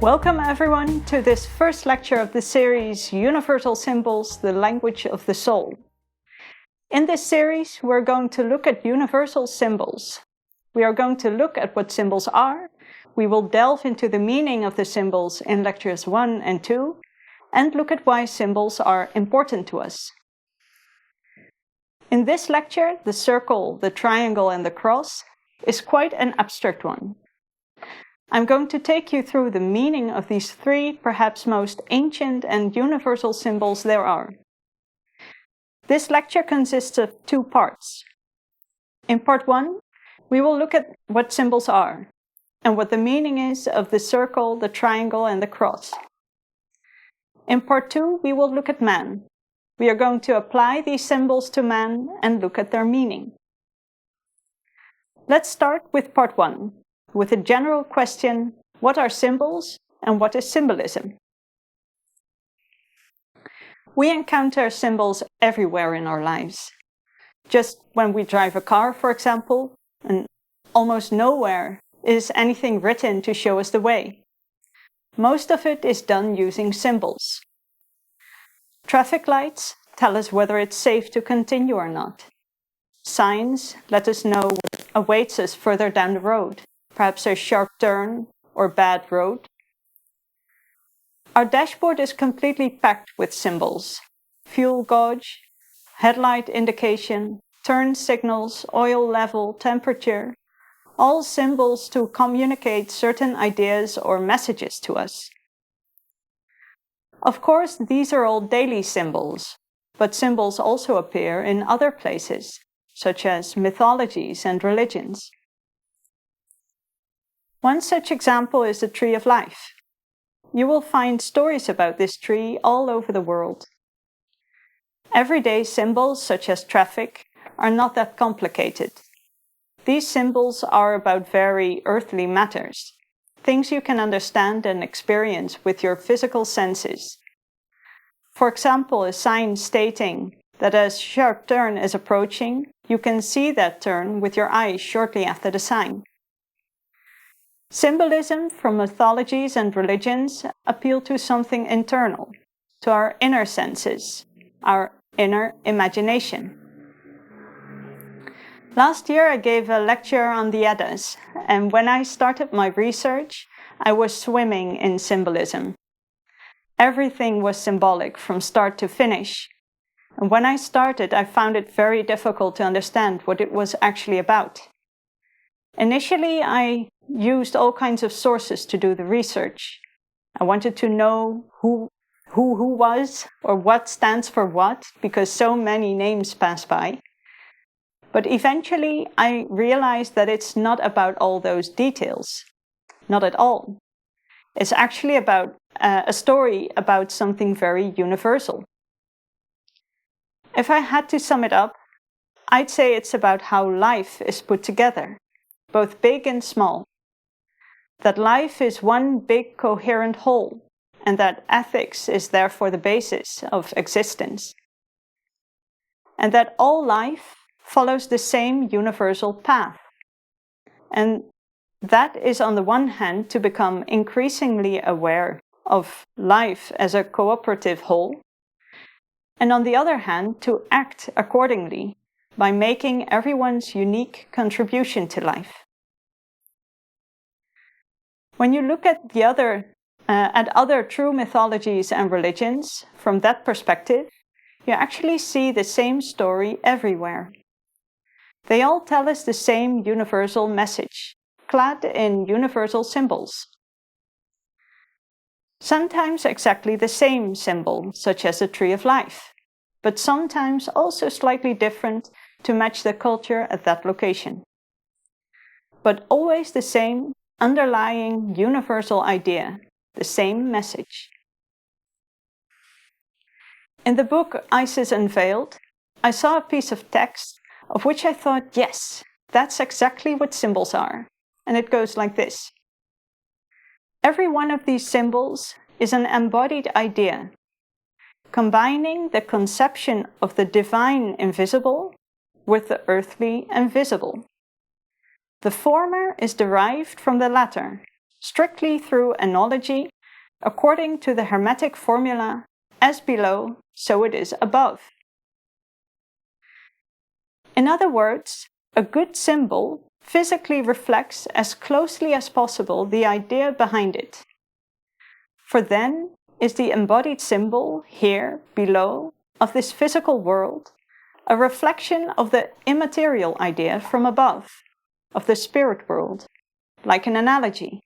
Welcome everyone to this first lecture of the series Universal Symbols, the Language of the Soul. In this series, we're going to look at universal symbols. We are going to look at what symbols are. We will delve into the meaning of the symbols in lectures 1 and 2, and look at why symbols are important to us. In this lecture, the circle, the triangle, and the cross is quite an abstract one. I'm going to take you through the meaning of these three, perhaps most ancient and universal symbols there are. This lecture consists of 2 parts. In part 1, we will look at what symbols are, and what the meaning is of the circle, the triangle, and the cross. In part 2, we will look at man. We are going to apply these symbols to man and look at their meaning. Let's start with part 1. With a general question, what are symbols and what is symbolism? We encounter symbols everywhere in our lives. Just when we drive a car, for example, and almost nowhere is anything written to show us the way. Most of it is done using symbols. Traffic lights tell us whether it's safe to continue or not. Signs let us know what awaits us further down the road. Perhaps a sharp turn or bad road. Our dashboard is completely packed with symbols. Fuel gauge, headlight indication, turn signals, oil level, temperature. All symbols to communicate certain ideas or messages to us. Of course, these are all daily symbols, but symbols also appear in other places, such as mythologies and religions. One such example is the tree of life. You will find stories about this tree all over the world. Everyday symbols such as traffic are not that complicated. These symbols are about very earthly matters, things you can understand and experience with your physical senses. For example, a sign stating that a sharp turn is approaching, you can see that turn with your eyes shortly after the sign. Symbolism from mythologies and religions appeal to something internal, to our inner senses, our inner imagination. Last year I gave a lecture on the Eddas, and when I started my research, I was swimming in symbolism. Everything was symbolic from start to finish. And when I started, I found it very difficult to understand what it was actually about. Initially, I used all kinds of sources to do the research. I wanted to know who was or what stands for what, because so many names pass by. But eventually, I realized that it's not about all those details. Not at all. It's actually about a story about something very universal. If I had to sum it up, I'd say it's about how life is put together, both big and small. That life is one big coherent whole, and that ethics is therefore the basis of existence. And that all life follows the same universal path. And that is on the one hand to become increasingly aware of life as a cooperative whole, and on the other hand to act accordingly by making everyone's unique contribution to life. When you look at other true mythologies and religions from that perspective, you actually see the same story everywhere. They all tell us the same universal message, clad in universal symbols. Sometimes exactly the same symbol, such as the tree of life, but sometimes also slightly different to match the culture at that location. But always the same underlying universal idea, the same message. In the book Isis Unveiled, I saw a piece of text of which I thought, yes, that's exactly what symbols are. And it goes like this. Every one of these symbols is an embodied idea, combining the conception of the divine invisible with the earthly and visible. The former is derived from the latter, strictly through analogy, according to the Hermetic formula, as below, so it is above. In other words, a good symbol physically reflects as closely as possible the idea behind it. For then is the embodied symbol here below of this physical world a reflection of the immaterial idea from above, of the spirit world, like an analogy.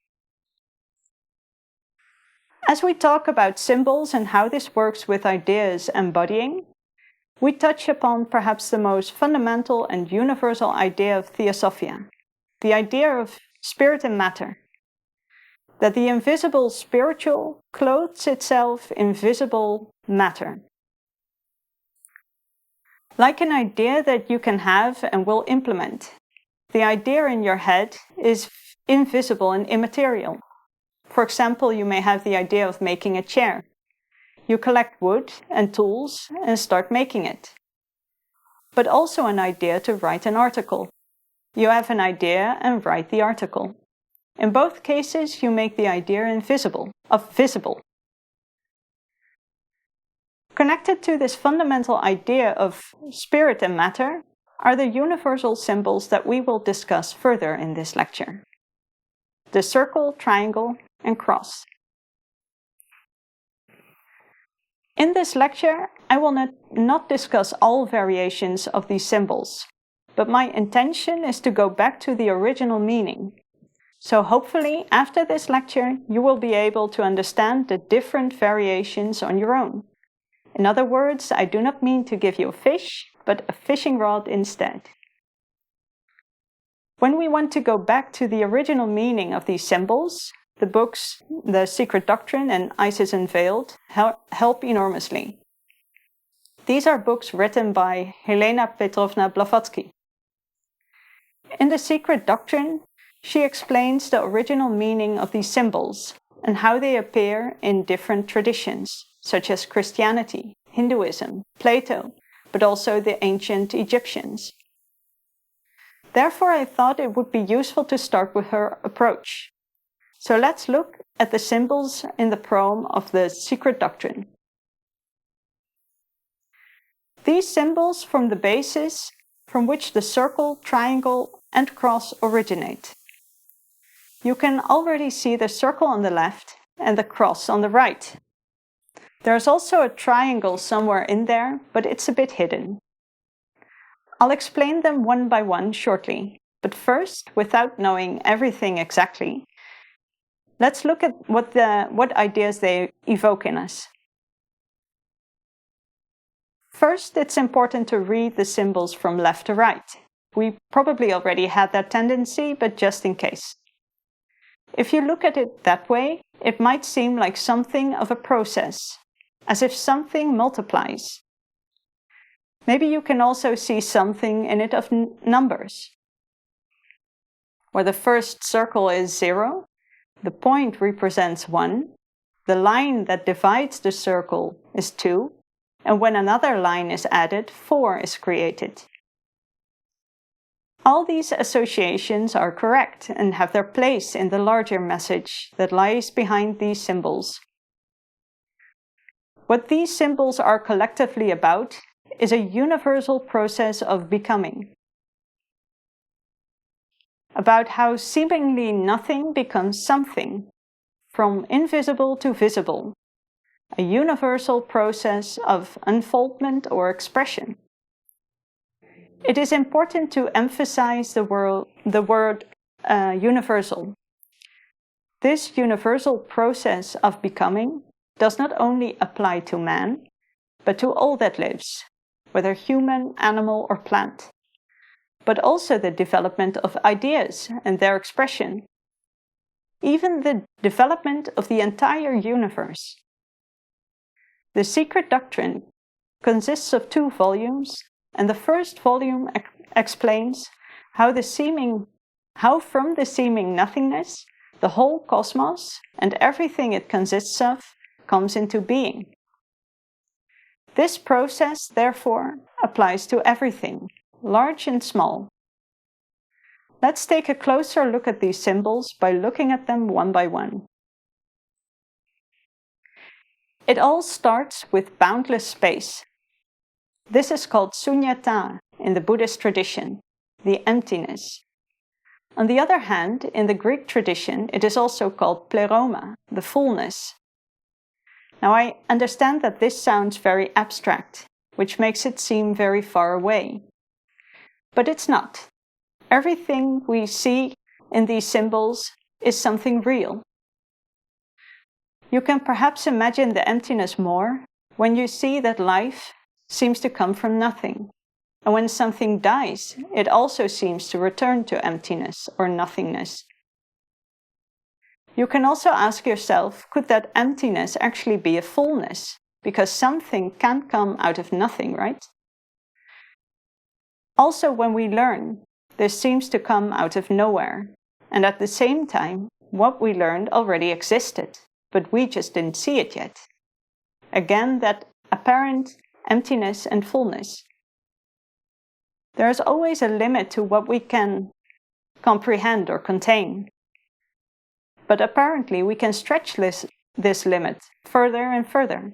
As we talk about symbols and how this works with ideas embodying, we touch upon perhaps the most fundamental and universal idea of Theosophia, the idea of spirit and matter, that the invisible spiritual clothes itself in visible matter. Like an idea that you can have and will implement, the idea in your head is invisible and immaterial. For example, you may have the idea of making a chair. You collect wood and tools and start making it. But also an idea to write an article. You have an idea and write the article. In both cases, you make the idea visible. Connected to this fundamental idea of spirit and matter are the universal symbols that we will discuss further in this lecture. The circle, triangle, and cross. In this lecture, I will not discuss all variations of these symbols, but my intention is to go back to the original meaning. So hopefully, after this lecture, you will be able to understand the different variations on your own. In other words, I do not mean to give you a fish, but a fishing rod instead. When we want to go back to the original meaning of these symbols, the books The Secret Doctrine and Isis Unveiled help enormously. These are books written by Helena Petrovna Blavatsky. In The Secret Doctrine, she explains the original meaning of these symbols and how they appear in different traditions, such as Christianity, Hinduism, Plato, but also the ancient Egyptians. Therefore, I thought it would be useful to start with her approach. So let's look at the symbols in the proem of The Secret Doctrine. These symbols form the basis from which the circle, triangle, and cross originate. You can already see the circle on the left and the cross on the right. There's also a triangle somewhere in there, but it's a bit hidden. I'll explain them one by one shortly, but first, without knowing everything exactly, let's look at what ideas they evoke in us. First, it's important to read the symbols from left to right. We probably already had that tendency, but just in case. If you look at it that way, it might seem like something of a process, as if something multiplies. Maybe you can also see something in it of numbers. Where the first circle is 0, the point represents 1, the line that divides the circle is 2, and when another line is added, 4 is created. All these associations are correct and have their place in the larger message that lies behind these symbols. What these symbols are collectively about is a universal process of becoming. About how seemingly nothing becomes something, from invisible to visible, a universal process of unfoldment or expression. It is important to emphasize the word universal. This universal process of becoming does not only apply to man, but to all that lives, whether human, animal, or plant, but also the development of ideas and their expression, even the development of the entire universe. The Secret Doctrine consists of 2 volumes, and the first volume explains how from the seeming nothingness, the whole cosmos and everything it consists of comes into being. This process, therefore, applies to everything, large and small. Let's take a closer look at these symbols by looking at them one by one. It all starts with boundless space. This is called sunyata in the Buddhist tradition, the emptiness. On the other hand, in the Greek tradition, it is also called pleroma, the fullness. Now, I understand that this sounds very abstract, which makes it seem very far away. But it's not. Everything we see in these symbols is something real. You can perhaps imagine the emptiness more when you see that life seems to come from nothing. And when something dies, it also seems to return to emptiness or nothingness. You can also ask yourself, could that emptiness actually be a fullness? Because something can come out of nothing, right? Also, when we learn, this seems to come out of nowhere. And at the same time, what we learned already existed, but we just didn't see it yet. Again, that apparent emptiness and fullness. There is always a limit to what we can comprehend or contain. But apparently we can stretch this limit further and further.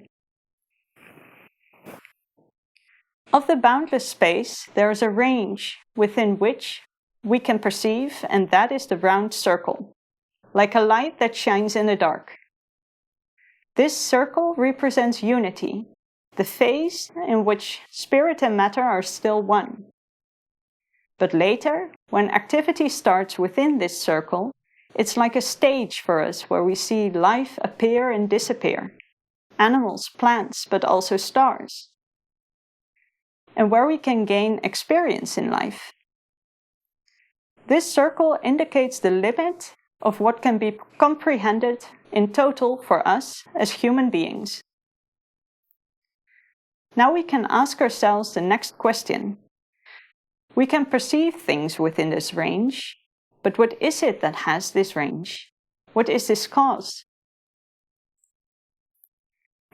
Of the boundless space, there is a range within which we can perceive, and that is the round circle, like a light that shines in the dark. This circle represents unity, the phase in which spirit and matter are still one. But later, when activity starts within this circle, it's like a stage for us where we see life appear and disappear. Animals, plants, but also stars. And where we can gain experience in life. This circle indicates the limit of what can be comprehended in total for us as human beings. Now we can ask ourselves the next question. We can perceive things within this range, but what is it that has this range? What is this cause?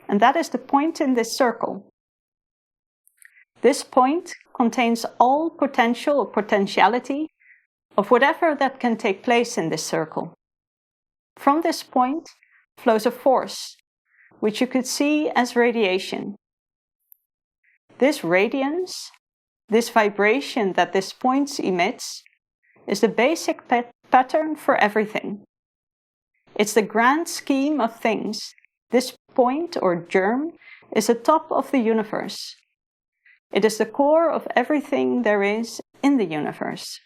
And that is the point in this circle. This point contains all potential or potentiality of whatever that can take place in this circle. From this point flows a force, which you could see as radiation. This radiance, this vibration that this point emits, is the basic pattern for everything. It's the grand scheme of things. This point or germ is the top of the universe. It is the core of everything there is in the universe.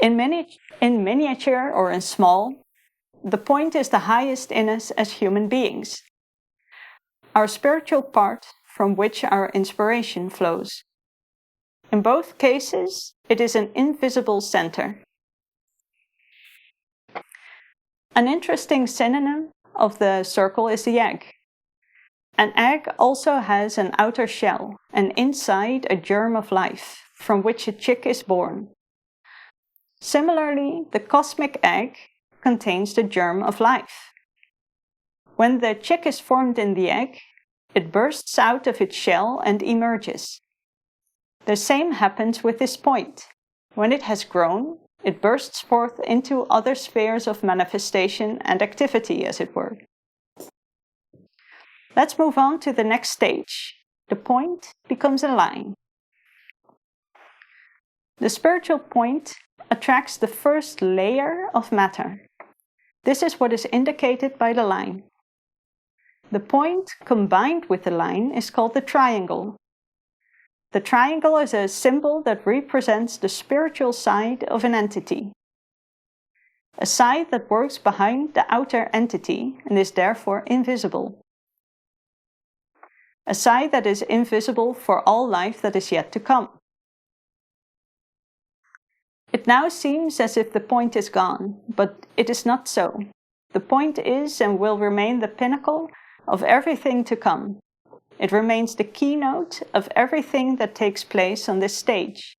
In miniature or in small, the point is the highest in us as human beings. Our spiritual part from which our inspiration flows. In both cases, it is an invisible center. An interesting synonym of the circle is the egg. An egg also has an outer shell, and inside a germ of life, from which a chick is born. Similarly, the cosmic egg contains the germ of life. When the chick is formed in the egg, it bursts out of its shell and emerges. The same happens with this point. When it has grown, it bursts forth into other spheres of manifestation and activity, as it were. Let's move on to the next stage. The point becomes a line. The spiritual point attracts the first layer of matter. This is what is indicated by the line. The point combined with the line is called the triangle. The triangle is a symbol that represents the spiritual side of an entity. A side that works behind the outer entity and is therefore invisible. A side that is invisible for all life that is yet to come. It now seems as if the point is gone, but it is not so. The point is and will remain the pinnacle of everything to come. It remains the keynote of everything that takes place on this stage.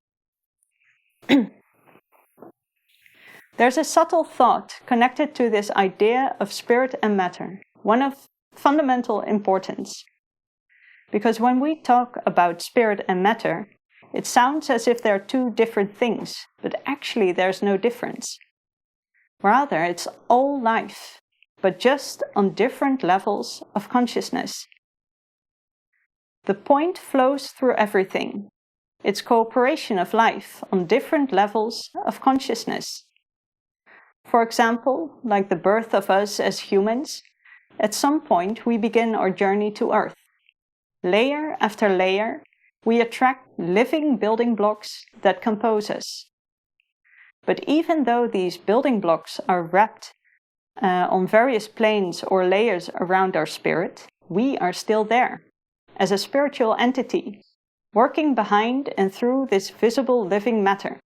There's a subtle thought connected to this idea of spirit and matter, one of fundamental importance. Because when we talk about spirit and matter, it sounds as if they're two different things, but actually there's no difference. Rather, it's all life, but just on different levels of consciousness. The point flows through everything. It's cooperation of life on different levels of consciousness. For example, like the birth of us as humans, at some point we begin our journey to Earth. Layer after layer, we attract living building blocks that compose us. But even though these building blocks are wrapped on various planes or layers around our spirit, we are still there, as a spiritual entity, working behind and through this visible living matter.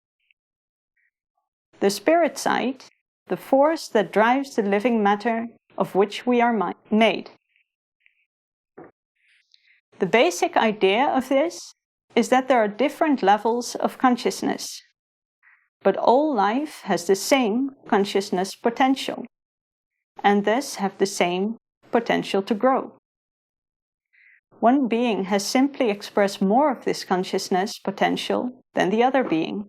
The spirit side, the force that drives the living matter of which we are made. The basic idea of this is that there are different levels of consciousness, but all life has the same consciousness potential, and thus have the same potential to grow. One being has simply expressed more of this consciousness potential than the other being.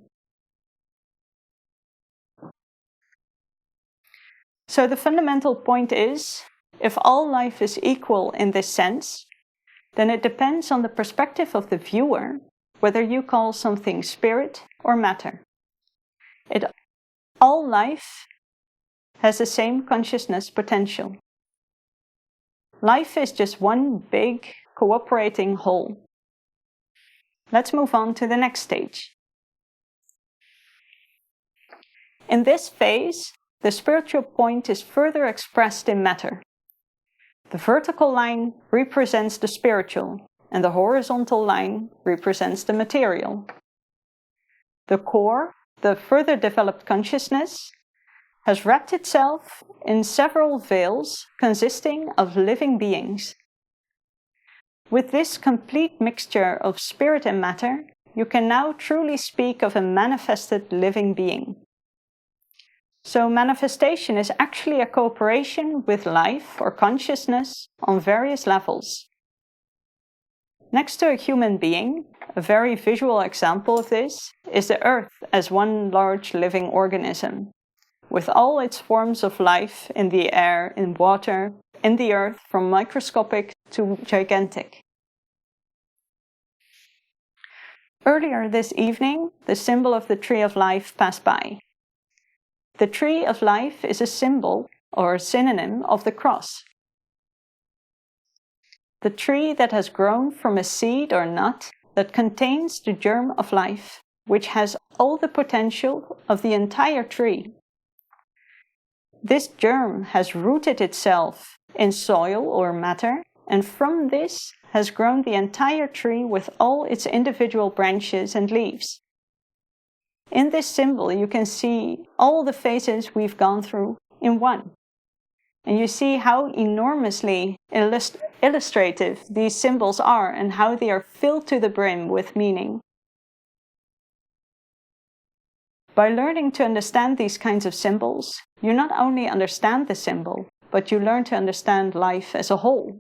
So the fundamental point is, if all life is equal in this sense, then it depends on the perspective of the viewer whether you call something spirit or matter. All life has the same consciousness potential. Life is just one big cooperating whole. Let's move on to the next stage. In this phase, the spiritual point is further expressed in matter. The vertical line represents the spiritual, and the horizontal line represents the material. The core, the further developed consciousness, has wrapped itself in several veils consisting of living beings. With this complete mixture of spirit and matter, you can now truly speak of a manifested living being. So manifestation is actually a cooperation with life or consciousness on various levels. Next to a human being, a very visual example of this is the Earth as one large living organism, with all its forms of life in the air, in water, in the earth, from microscopic to gigantic. Earlier this evening, the symbol of the Tree of Life passed by. The Tree of Life is a symbol or a synonym of the cross. The tree that has grown from a seed or nut that contains the germ of life, which has all the potential of the entire tree. This germ has rooted itself in soil or matter, and from this has grown the entire tree with all its individual branches and leaves. In this symbol, you can see all the phases we've gone through in one. And you see how enormously illustrative these symbols are and how they are filled to the brim with meaning. By learning to understand these kinds of symbols, you not only understand the symbol, but you learn to understand life as a whole.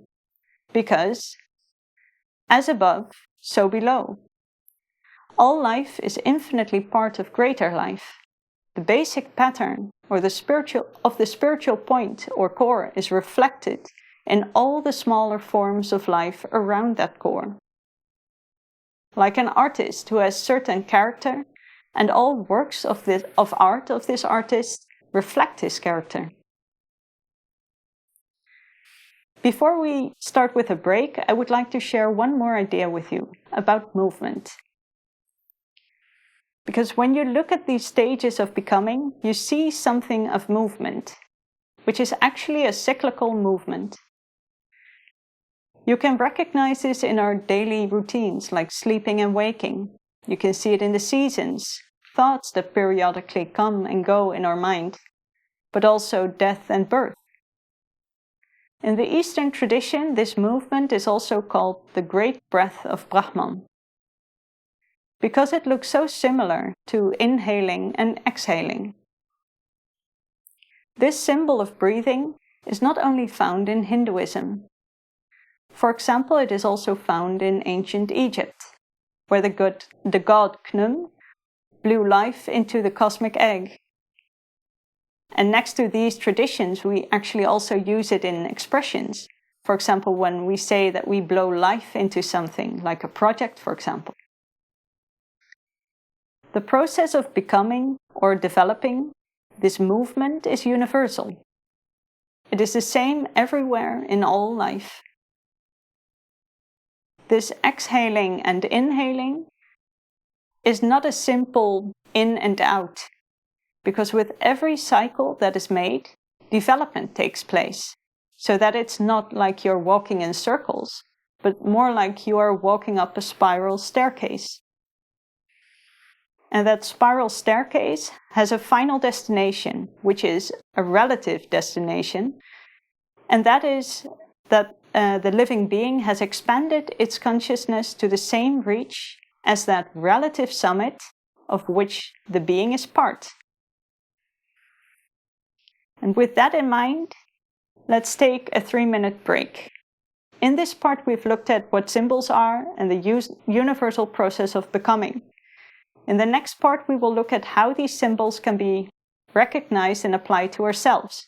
Because, as above, so below. All life is infinitely part of greater life. The basic pattern or the spiritual point or core is reflected in all the smaller forms of life around that core. Like an artist who has certain character, and all works of art of this artist reflect his character. Before we start with a break, I would like to share one more idea with you about movement. Because when you look at these stages of becoming, you see something of movement, which is actually a cyclical movement. You can recognize this in our daily routines, like sleeping and waking. You can see it in the seasons, thoughts that periodically come and go in our mind, but also death and birth. In the Eastern tradition, this movement is also called the Great Breath of Brahman, because it looks so similar to inhaling and exhaling. This symbol of breathing is not only found in Hinduism. For example, it is also found in ancient Egypt. where the god Knum blew life into the cosmic egg. And next to these traditions, we actually also use it in expressions. For example, when we say that we blow life into something, like a project, for example. The process of becoming or developing, this movement is universal. It is the same everywhere in all life. This exhaling and inhaling is not a simple in and out, because with every cycle that is made, development takes place, so that it's not like you're walking in circles, but more like you are walking up a spiral staircase. And that spiral staircase has a final destination, which is a relative destination, and that is that the living being has expanded its consciousness to the same reach as that relative summit of which the being is part. And with that in mind, let's take a 3-minute break. In this part, we've looked at what symbols are and the universal process of becoming. In the next part, we will look at how these symbols can be recognized and applied to ourselves.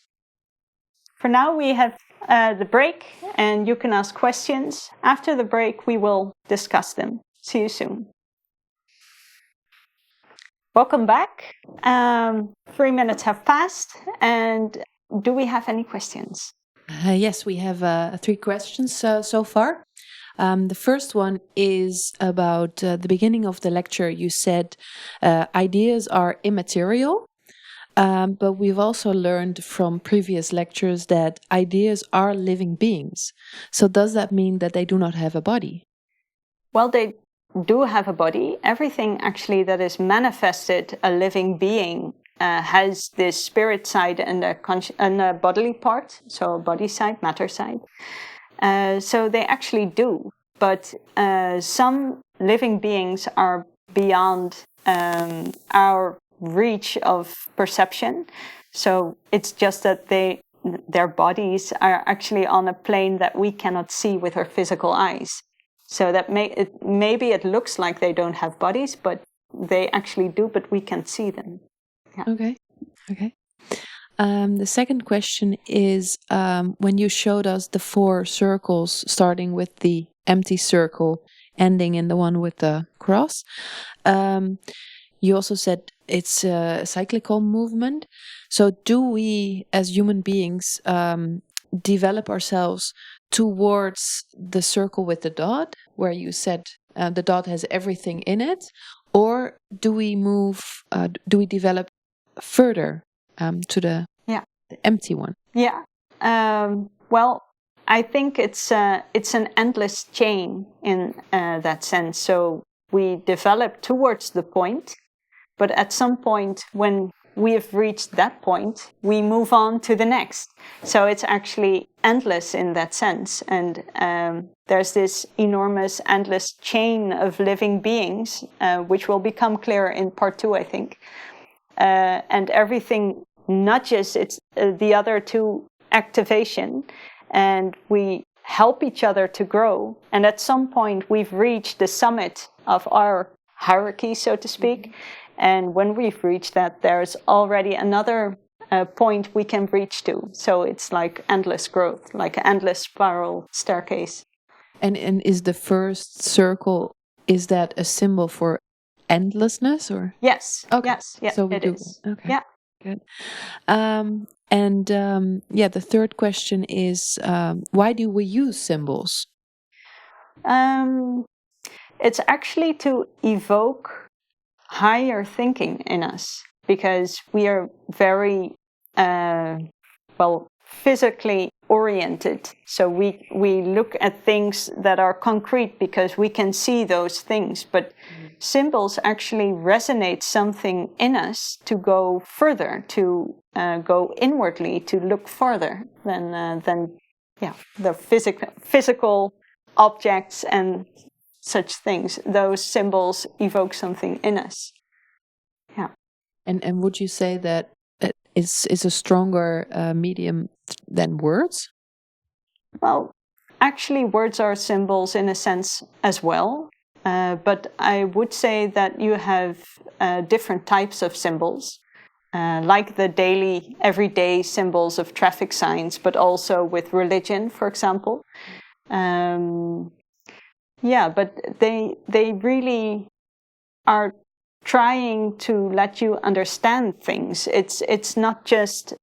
For now, we have the break, and you can ask questions. After the break, we will discuss them. See you soon. Welcome back. 3 minutes have passed, and do we have any questions? Yes, we have 3 questions so far. The first one is about the beginning of the lecture. You said ideas are immaterial, but we've also learned from previous lectures that ideas are living beings. So does that mean that they do not have a body? Well, they do have a body. Everything actually that is manifested, a living being, has this spirit side and a bodily part, so a body side, matter side. So they actually do, but some living beings are beyond our reach of perception. So it's just that their bodies are actually on a plane that we cannot see with our physical eyes. So that maybe it looks like they don't have bodies, but they actually do, but we can't see them. Yeah. Okay. The second question is, when you showed us the 4 circles, starting with the empty circle, ending in the one with the cross, you also said it's a cyclical movement. So do we, as human beings, develop ourselves towards the circle with the dot, where you said the dot has everything in it, or do we develop further to the empty one? Yeah. Well, I think it's an endless chain in that sense. So we develop towards the point, but at some point when we have reached that point, we move on to the next. So it's actually endless in that sense. And there's this enormous, endless chain of living beings, which will become clearer in part 2, I think. And everything nudges the other to activation, and we help each other to grow. And at some point, we've reached the summit of our hierarchy, so to speak. And when we've reached that, there's already another point we can reach to. So it's like endless growth, like an endless spiral staircase. And is the first circle, is that a symbol for endlessness, or? Yes. Okay. Yes. Yeah, so we it do. is. Okay. Yeah. Good. The third question is, why do we use symbols? It's actually to evoke higher thinking in us, because we are very physically oriented. So we look at things that are concrete because we can see those things, but symbols actually resonate something in us to go further, to go inwardly, to look farther than the physical objects and such things. Those symbols evoke something in us. Yeah. And would you say that is a stronger medium than words? Well, actually, words are symbols in a sense as well. but I would say that you have different types of symbols, like the daily, everyday symbols of traffic signs, but also with religion, for example. But they really are trying to let you understand things. It's not just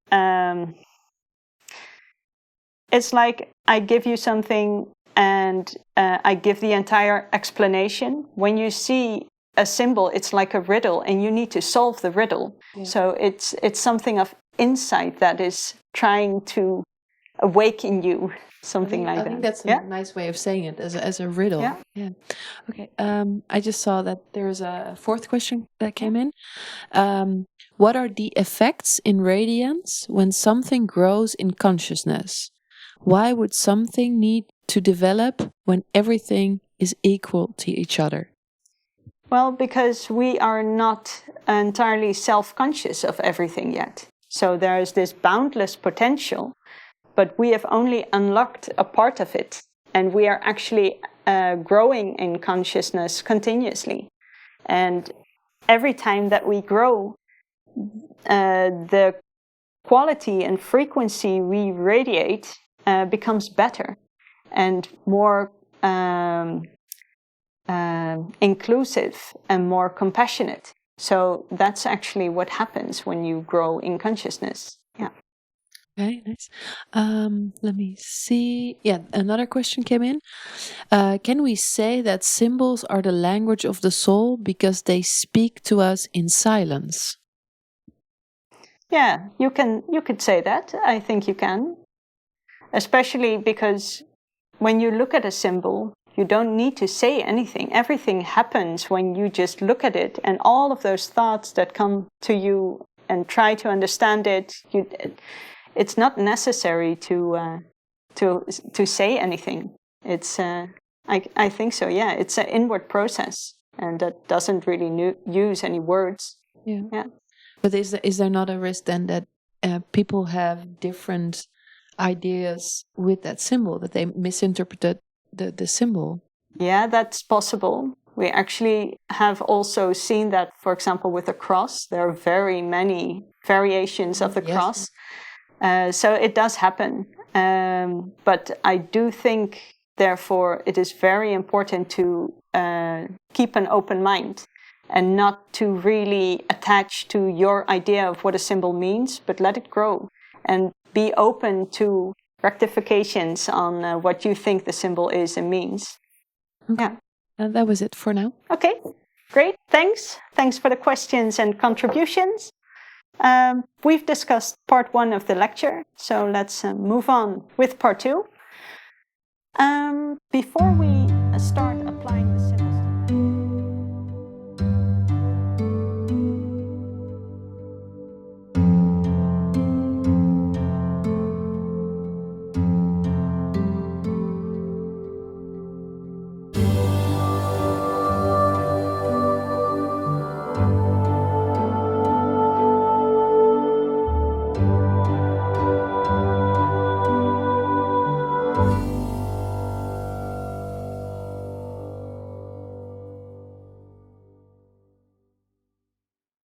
it's like I give you something and I give the entire explanation. When you see a symbol, it's like a riddle, and you need to solve the riddle. Yeah. So it's something of insight that is trying to awaken you. Something like that. I think that's a nice way of saying it, as a riddle. Yeah. Okay. I just saw that there's a fourth question that came in. What are the effects in radiance when something grows in consciousness? Why would something need to develop when everything is equal to each other? Well, because we are not entirely self-conscious of everything yet. So there is this boundless potential, but we have only unlocked a part of it, and we are actually growing in consciousness continuously. And every time that we grow, the quality and frequency we radiate becomes better and more inclusive and more compassionate. So that's actually what happens when you grow in consciousness. Yeah. Okay, nice. Let me see. Yeah, another question came in. Can we say that symbols are the language of the soul because they speak to us in silence? Yeah, you could say that. I think you can. Especially because when you look at a symbol, you don't need to say anything. Everything happens when you just look at it, and all of those thoughts that come to you and try to understand it, it's not necessary to say anything. It's I think so. Yeah, it's an inward process, and that doesn't really use any words. Yeah. But is there not a risk then that people have different ideas with that symbol, that they misinterpreted the symbol? Yeah, that's possible. We actually have also seen that, for example, with the cross. There are very many variations of the cross. So it does happen. But I do think, therefore, it is very important to keep an open mind and not to really attach to your idea of what a symbol means, but let it grow and be open to rectifications on what you think the symbol is and means. Okay. Yeah. And that was it for now. Okay, great. Thanks. Thanks for the questions and contributions. We've discussed part 1 of the lecture, so let's move on with part 2. Before we start applying